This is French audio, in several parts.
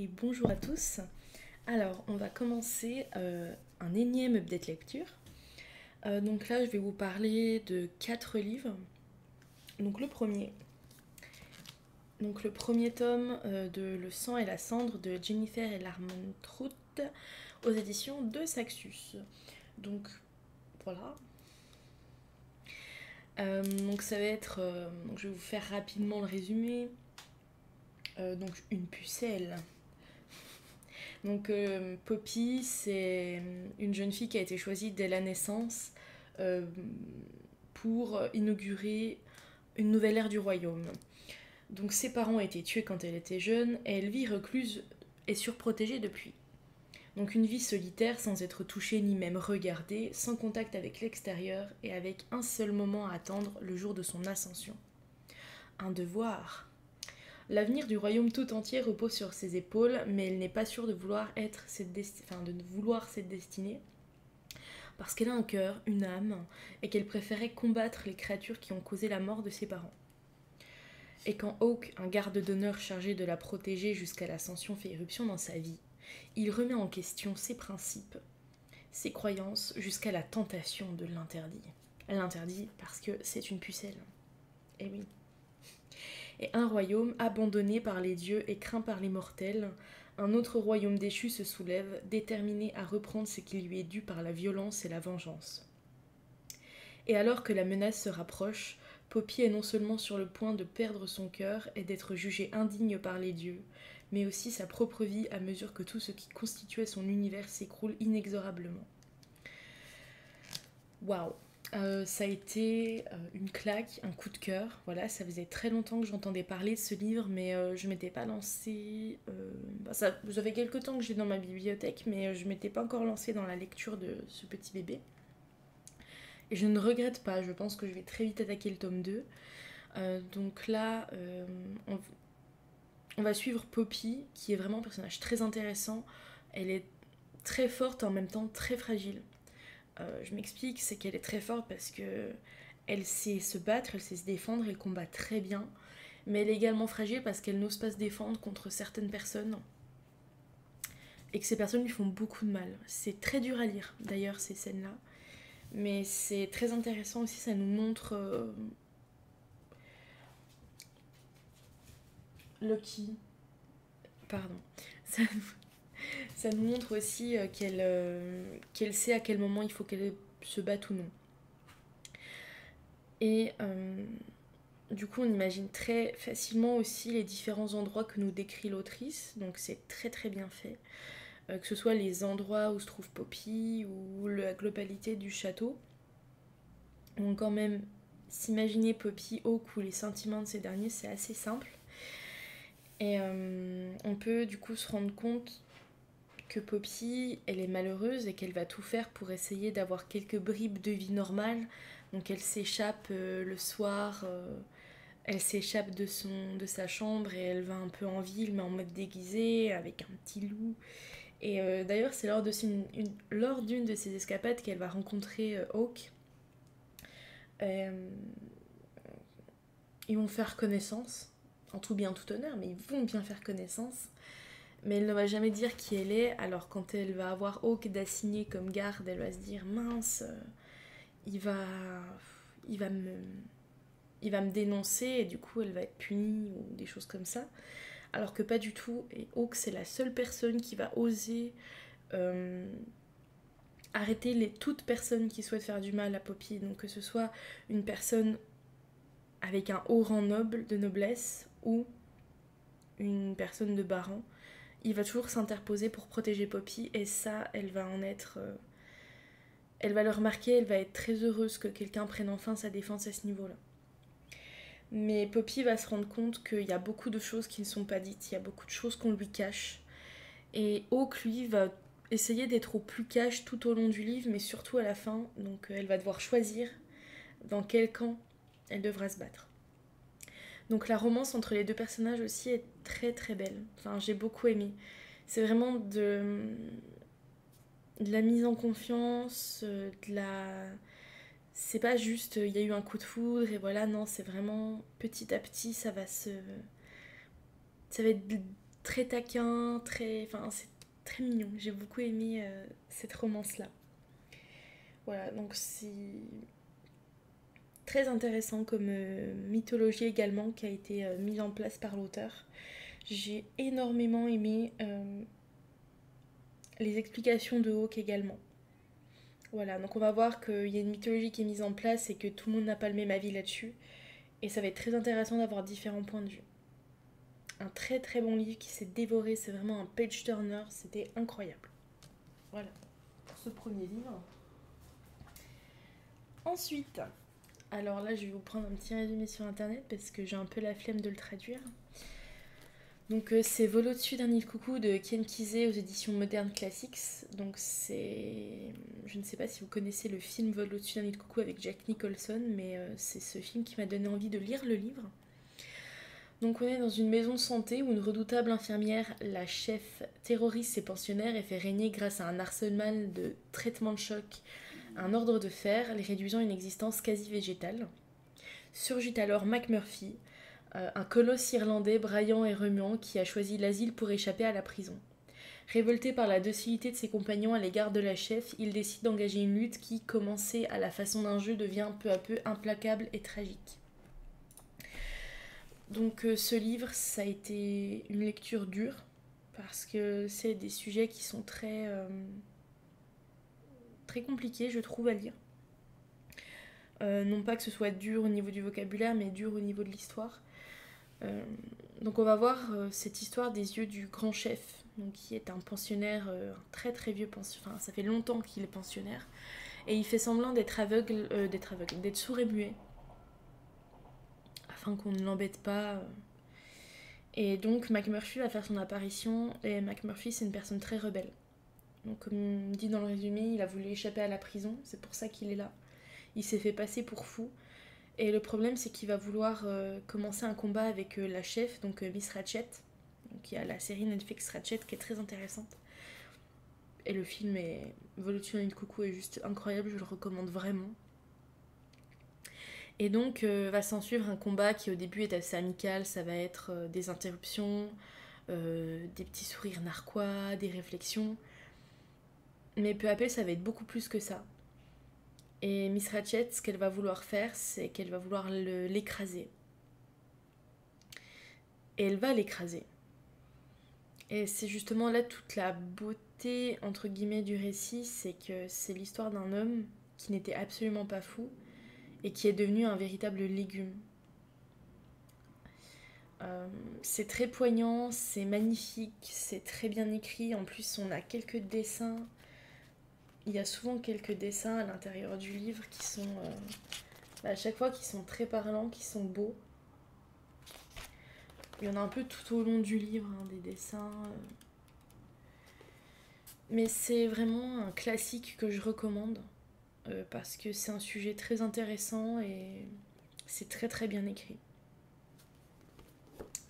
et bonjour à tous. Alors, on va commencer un énième update lecture. Donc là, je vais vous parler de 4 livres. Donc le premier tome de Le sang et la cendre de Jennifer et Larmentrout aux éditions de Saxus. Donc voilà. Donc ça va être, donc je vais vous faire rapidement le résumé. Donc une pucelle. Donc Poppy, c'est une jeune fille qui a été choisie dès la naissance euh, pour inaugurer une nouvelle ère du royaume. Donc ses parents ont été tués quand elle était jeune et elle vit recluse et surprotégée depuis. Donc une vie solitaire sans être touchée ni même regardée, sans contact avec l'extérieur et avec un seul moment à attendre, le jour de son ascension. Un devoir. L'avenir du royaume tout entier repose sur ses épaules, mais elle n'est pas sûre de vouloir cette destinée, parce qu'elle a un cœur, une âme, et qu'elle préférait combattre les créatures qui ont causé la mort de ses parents. Et quand Hawke, un garde d'honneur chargé de la protéger jusqu'à l'ascension, fait irruption dans sa vie, il remet en question ses principes, ses croyances, jusqu'à la tentation de l'interdit. Elle l'interdit parce que c'est une pucelle. Eh oui. Et un royaume abandonné par les dieux et craint par les mortels, un autre royaume déchu se soulève, déterminé à reprendre ce qui lui est dû par la violence et la vengeance. Et alors que la menace se rapproche, Poppy est non seulement sur le point de perdre son cœur et d'être jugée indigne par les dieux, mais aussi sa propre vie à mesure que tout ce qui constituait son univers s'écroule inexorablement. Waouh. Ça a été une claque, un coup de cœur. Voilà, ça faisait très longtemps que j'entendais parler de ce livre, mais je m'étais pas lancée. Ça faisait quelques temps que j'ai dans ma bibliothèque, mais je m'étais pas encore lancée dans la lecture de ce petit bébé. Et je ne regrette pas, je pense que je vais très vite attaquer le tome 2. Donc là, on va suivre Poppy, qui est vraiment un personnage très intéressant. Elle est très forte et en même temps très fragile. Je m'explique, c'est qu'elle est très forte parce que elle sait se battre, elle sait se défendre, elle combat très bien, mais elle est également fragile parce qu'elle n'ose pas se défendre contre certaines personnes et que ces personnes lui font beaucoup de mal. C'est très dur à lire d'ailleurs ces scènes-là, mais c'est très intéressant aussi, ça nous montre Lucky, pardon, ça, ça nous montre aussi qu'elle sait à quel moment il faut qu'elle se batte ou non. Et du coup, on imagine très facilement aussi les différents endroits que nous décrit l'autrice, donc c'est très très bien fait. Que ce soit les endroits où se trouve Poppy ou la globalité du château. Donc quand même, s'imaginer Poppy, Hawke ou les sentiments de ces derniers, c'est assez simple. Et on peut du coup se rendre compte que Poppy, elle est malheureuse et qu'elle va tout faire pour essayer d'avoir quelques bribes de vie normale. Donc elle s'échappe le soir, elle s'échappe de sa chambre et elle va un peu en ville, mais en mode déguisé, avec un petit loup. Et d'ailleurs, c'est lors d'une de ces escapades qu'elle va rencontrer Hawke. Euh, ils vont faire connaissance, en tout bien tout honneur, mais ils vont bien faire connaissance. Mais elle ne va jamais dire qui elle est, alors quand elle va avoir Hawke d'assigné comme garde, elle va se dire mince, il va, il va me, il va me dénoncer et du coup elle va être punie ou des choses comme ça. Alors que pas du tout, et Hawke c'est la seule personne qui va oser euh, arrêter toute personne qui souhaite faire du mal à Poppy, donc que ce soit une personne avec un haut rang noble de noblesse ou une personne de bas rang, il va toujours s'interposer pour protéger Poppy et ça, elle va en être... elle va le remarquer, elle va être très heureuse que quelqu'un prenne enfin sa défense à ce niveau-là. Mais Poppy va se rendre compte qu'il y a beaucoup de choses qui ne sont pas dites, il y a beaucoup de choses qu'on lui cache. Et Hawke, lui, va essayer d'être au plus cash tout au long du livre, mais surtout à la fin. Donc elle va devoir choisir dans quel camp elle devra se battre. Donc la romance entre les deux personnages aussi est très très belle. Enfin, j'ai beaucoup aimé. C'est vraiment de la mise en confiance, de la... C'est pas juste il y a eu un coup de foudre et voilà, non, c'est vraiment petit à petit, ça va être très taquin, enfin, c'est très mignon. J'ai beaucoup aimé cette romance-là. Voilà, donc c'est très intéressant comme mythologie également qui a été mise en place par l'auteur. J'ai énormément aimé les explications de Hawke également. Voilà, donc on va voir qu'il y a une mythologie qui est mise en place et que tout le monde n'a pas le même avis là-dessus. Et ça va être très intéressant d'avoir différents points de vue. Un très très bon livre qui s'est dévoré, c'est vraiment un page turner, c'était incroyable. Voilà, pour ce premier livre. Ensuite, alors là je vais vous prendre un petit résumé sur internet parce que j'ai un peu la flemme de le traduire. Donc c'est Vol au-dessus d'un nid de coucou de Ken Kesey aux éditions Modern Classics. Donc c'est... Je ne sais pas si vous connaissez le film Vol au-dessus d'un nid de coucou avec Jack Nicholson, mais c'est ce film qui m'a donné envie de lire le livre. Donc on est dans une maison de santé où une redoutable infirmière, la chef, terrorise ses pensionnaires et fait régner grâce à un arsenal de traitements de choc un ordre de fer, les réduisant à une existence quasi végétale. Surgit alors McMurphy, un colosse irlandais braillant et remuant qui a choisi l'asile pour échapper à la prison. Révolté par la docilité de ses compagnons à l'égard de la chef, il décide d'engager une lutte qui, commencée à la façon d'un jeu, devient peu à peu implacable et tragique. Donc ce livre, ça a été une lecture dure, parce que c'est des sujets qui sont très compliqués, je trouve, à lire. Non pas que ce soit dur au niveau du vocabulaire, mais dur au niveau de l'histoire. Donc on va voir cette histoire des yeux du grand chef, donc qui est un pensionnaire, un très très vieux pensionnaire, enfin ça fait longtemps qu'il est pensionnaire, et il fait semblant d'être aveugle, d'être sourd et muet, afin qu'on ne l'embête pas. Et donc McMurphy va faire son apparition, et McMurphy c'est une personne très rebelle. Donc comme dit dans le résumé, il a voulu échapper à la prison, c'est pour ça qu'il est là. Il s'est fait passer pour fou. Et le problème, c'est qu'il va vouloir commencer un combat avec la chef, donc Miss Ratchet. Donc il y a la série Netflix Ratchet qui est très intéressante. Et le film est Volutio de Coucou est juste incroyable, je le recommande vraiment. Et donc va s'en suivre un combat qui au début est assez amical, ça va être des interruptions, des petits sourires narquois, des réflexions. Mais peu à peu, ça va être beaucoup plus que ça. Et Miss Ratchet, ce qu'elle va vouloir faire, c'est qu'elle va vouloir l'écraser. Et elle va l'écraser. Et c'est justement là toute la beauté, entre guillemets, du récit, c'est que c'est l'histoire d'un homme qui n'était absolument pas fou et qui est devenu un véritable légume. C'est très poignant, c'est magnifique, c'est très bien écrit. En plus, on a quelques dessins. Il y a souvent quelques dessins à l'intérieur du livre qui sont, à chaque fois, qui sont très parlants, qui sont beaux. Il y en a un peu tout au long du livre, hein, des dessins. Mais c'est vraiment un classique que je recommande parce que c'est un sujet très intéressant et c'est très très bien écrit.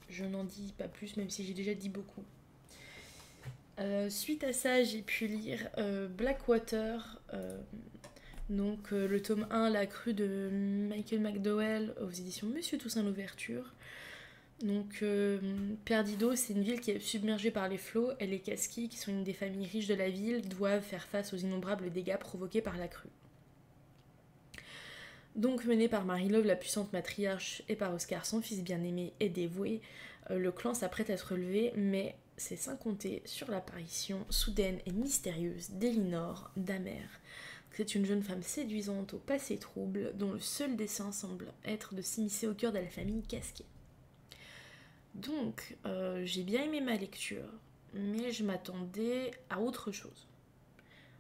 Je n'en dis pas plus, même si j'ai déjà dit beaucoup. Suite à ça, j'ai pu lire Blackwater, donc le tome 1, La crue de Michael McDowell aux éditions Monsieur Toussaint Louverture. Donc Perdido, c'est une ville qui est submergée par les flots et les Casquis, qui sont une des familles riches de la ville, doivent faire face aux innombrables dégâts provoqués par la crue. Donc mené par Marie-Love, la puissante matriarche, et par Oscar, son fils bien-aimé et dévoué, le clan s'apprête à se relever, mais c'est sans compter sur l'apparition soudaine et mystérieuse d'Elinor Damer. C'est une jeune femme séduisante au passé trouble, dont le seul dessein semble être de s'immiscer au cœur de la famille Casquet. Donc, j'ai bien aimé ma lecture, mais je m'attendais à autre chose.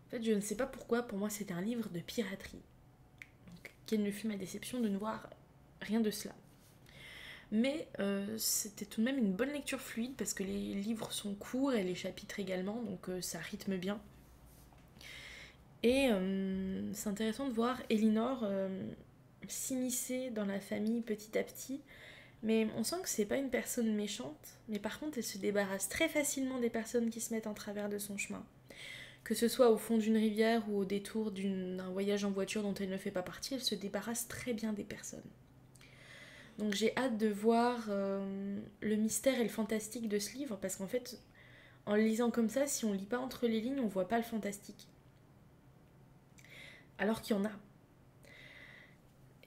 En fait, je ne sais pas pourquoi, pour moi, c'était un livre de piraterie. Donc, quelle ne fut ma déception de ne voir rien de cela. Mais c'était tout de même une bonne lecture fluide, parce que les livres sont courts et les chapitres également, donc ça rythme bien. Et c'est intéressant de voir Elinor s'immiscer dans la famille petit à petit. Mais on sent que c'est pas une personne méchante, mais par contre elle se débarrasse très facilement des personnes qui se mettent en travers de son chemin. Que ce soit au fond d'une rivière ou au détour d'un voyage en voiture dont elle ne fait pas partie, elle se débarrasse très bien des personnes. Donc j'ai hâte de voir le mystère et le fantastique de ce livre, parce qu'en fait, en le lisant comme ça, si on lit pas entre les lignes, on voit pas le fantastique. Alors qu'il y en a.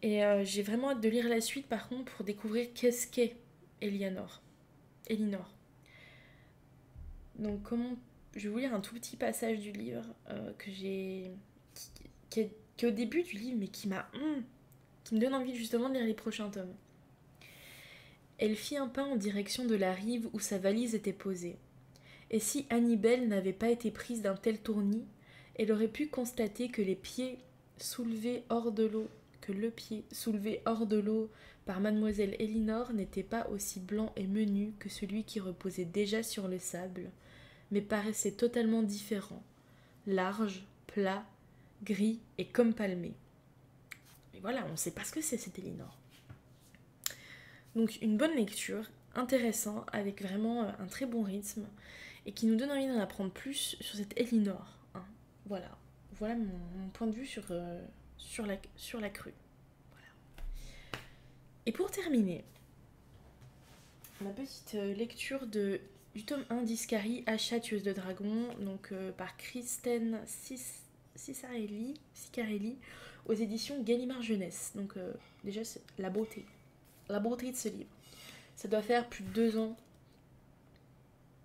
Et j'ai vraiment hâte de lire la suite, par contre, pour découvrir qu'est-ce qu'est Elinor. Donc je vais vous lire un tout petit passage du livre que j'ai... qui est au début du livre, mais qui me donne envie justement de lire les prochains tomes. Elle fit un pas en direction de la rive où sa valise était posée. Et si Annibel n'avait pas été prise d'un tel tournis, elle aurait pu constater que le pied soulevé hors de l'eau par mademoiselle Elinor n'était pas aussi blanc et menu que celui qui reposait déjà sur le sable, mais paraissait totalement différent, large, plat, gris et comme palmé. Et voilà, on ne sait pas ce que c'est cette Elinor. Donc une bonne lecture, intéressant, avec vraiment un très bon rythme, et qui nous donne envie d'en apprendre plus sur cette Elinor. Hein. Voilà mon point de vue sur la crue. Voilà. Et pour terminer, ma petite lecture du tome 1 d'Iscari, Asha, tueuse de dragons, donc par Kristen Ciccarelli, aux éditions Gallimard Jeunesse. Donc déjà, c'est la beauté de ce livre. Ça doit faire plus de 2 ans,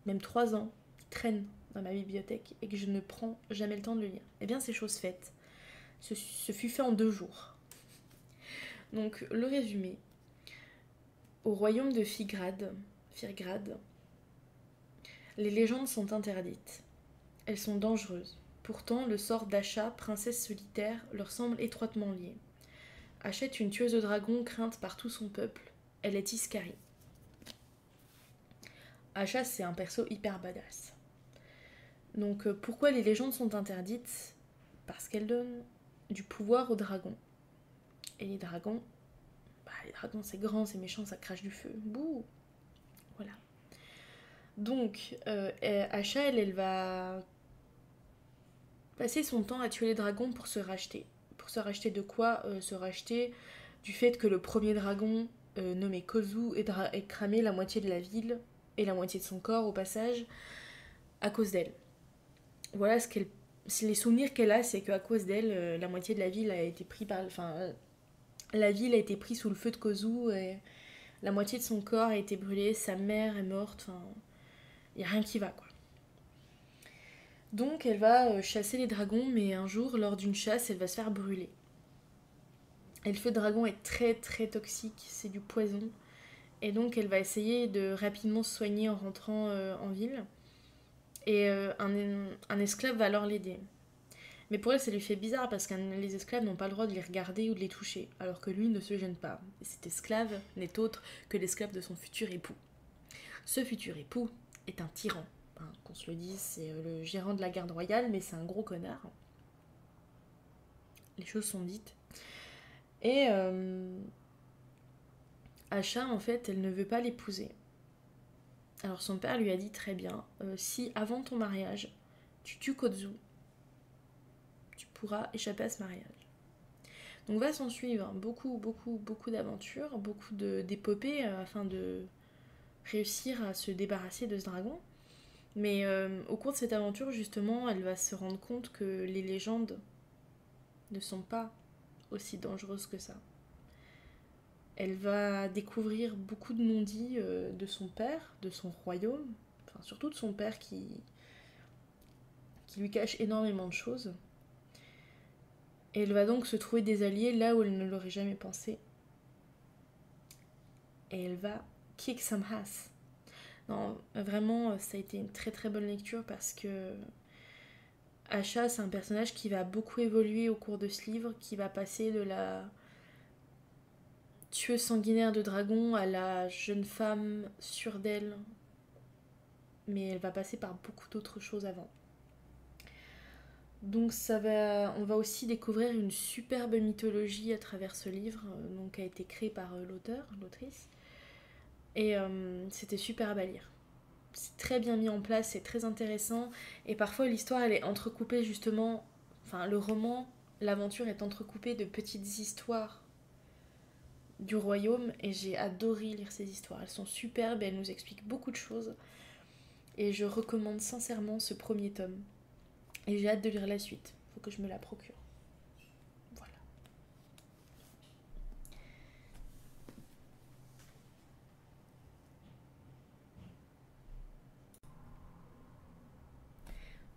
même 3 ans, qu'il traîne dans ma bibliothèque et que je ne prends jamais le temps de le lire. Eh bien, c'est chose faite. Ce fut fait en 2 jours. Donc, le résumé. Au royaume de Firgrad, les légendes sont interdites. Elles sont dangereuses. Pourtant, le sort d'Asha, princesse solitaire, leur semble étroitement lié. Asha est une tueuse de dragons crainte par tout son peuple. Elle est Iscari. Asha, c'est un perso hyper badass. Donc, pourquoi les légendes sont interdites? Parce qu'elles donnent du pouvoir aux dragons. Et les dragons, c'est grand, c'est méchant, ça crache du feu. Bouh. Voilà. Donc, Asha, elle va passer son temps à tuer les dragons pour se racheter. Pour se racheter de quoi? Se racheter du fait que le premier dragon, nommé Kozu, ait cramé la moitié de la ville et la moitié de son corps au passage à cause d'elle. Voilà les souvenirs qu'elle a, c'est qu'à cause d'elle, la moitié de la ville a été prise par... la ville a été prise sous le feu de Kozu et la moitié de son corps a été brûlée, sa mère est morte, il n'y a rien qui va, quoi. Donc elle va chasser les dragons, mais un jour, lors d'une chasse, elle va se faire brûler. Et le feu de dragon est très très toxique, c'est du poison. Et donc elle va essayer de rapidement se soigner en rentrant en ville. Et un esclave va alors l'aider. Mais pour elle, ça lui fait bizarre parce que les esclaves n'ont pas le droit de les regarder ou de les toucher, alors que lui ne se gêne pas. Et cet esclave n'est autre que l'esclave de son futur époux. Ce futur époux est un tyran. Hein, qu'on se le dise, c'est le gérant de la garde royale, mais c'est un gros connard. Les choses sont dites. Et Asha, en fait, elle ne veut pas l'épouser. Alors son père lui a dit très bien, si avant ton mariage, tu tues Kozu, tu pourras échapper à ce mariage. Donc va s'en suivre beaucoup d'aventures, beaucoup d'épopées afin de réussir à se débarrasser de ce dragon. Mais au cours de cette aventure, justement, elle va se rendre compte que les légendes ne sont pas aussi dangereuses que ça. Elle va découvrir beaucoup de non-dits de son père, de son royaume, enfin surtout de son père qui lui cache énormément de choses. Et elle va donc se trouver des alliés là où elle ne l'aurait jamais pensé. Et elle va kick some ass. Non, vraiment, ça a été une très très bonne lecture parce que Asha, c'est un personnage qui va beaucoup évoluer au cours de ce livre, qui va passer de la tueuse sanguinaire de dragons à la jeune femme sûre d'elle. Mais elle va passer par beaucoup d'autres choses avant. Donc on va aussi découvrir une superbe mythologie à travers ce livre, donc, qui a été créé par l'autrice. Et c'était superbe à lire. C'est très bien mis en place, c'est très intéressant. Et parfois l'histoire elle est entrecoupée justement, enfin le roman, l'aventure est entrecoupée de petites histoires du royaume et j'ai adoré lire ces histoires. Elles sont superbes et elles nous expliquent beaucoup de choses. Et je recommande sincèrement ce premier tome. Et j'ai hâte de lire la suite. Faut que je me la procure. Voilà.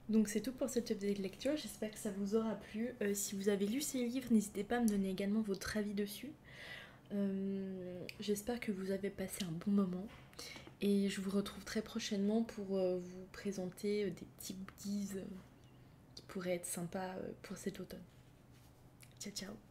Donc c'est tout pour cette update lecture, j'espère que ça vous aura plu. Si vous avez lu ces livres, n'hésitez pas à me donner également votre avis dessus. J'espère que vous avez passé un bon moment. Et je vous retrouve très prochainement pour vous présenter des petits goodies qui pourraient être sympas pour cet automne. Ciao ciao.